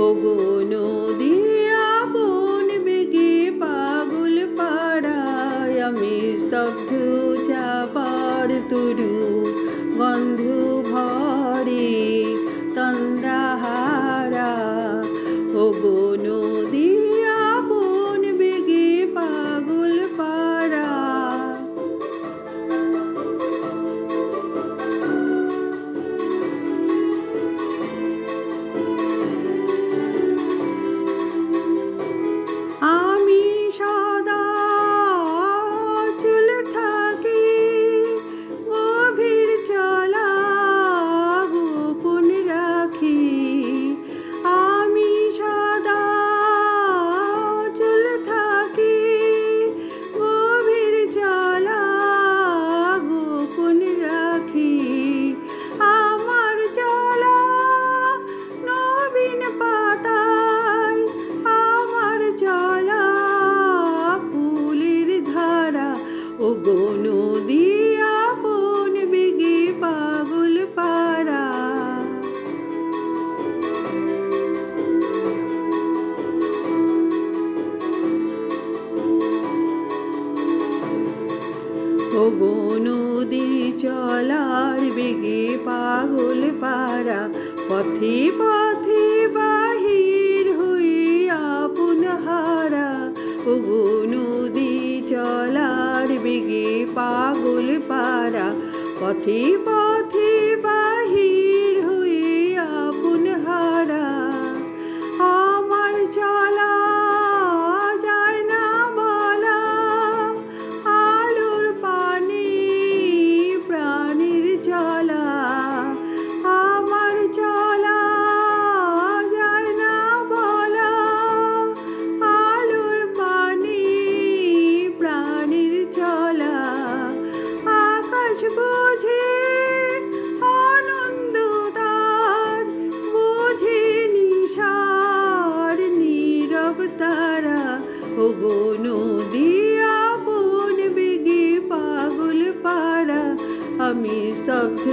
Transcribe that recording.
ওগো নদী আপন বেগে পাগল পাড়ায়, আমি স্তব্ধ চাপার তরু গন্ধ ভরে তন্দ্রাহারা। ওগো নদী আপন বেগে পাগল পাড়া। আমি সদা অচল থাকি, গভীর চলা গোপন রাখি। আমি সদা অচল থাকি, গভীর চলা গোপন রাখি। আমার চলা নবীন পাতায়, আমার চলা ফুলের ধারা। ওগো নদী আপন বেগে পাগল পাড়া। ওগো নদী চলার বেগে পাগল পাড়া, পথে পথে বাহির হই আপন হারা। ওগো নদী চলার বেগে পাগল পাড়া, পথে পথে বাহির হই আপন হারা। আমার চলা যায় না বলা, আলোর পানে প্রাণীর চলা। আমার চলা যায় না বলা, আলোর পানে প্রাণীর চলা। আকাশ বোঝে আনন্দ তার, বোঝে নিশার নীরব তারা। ওগো নদী আপন বেগে পাগল পাড়া, আমি স্তব্ধ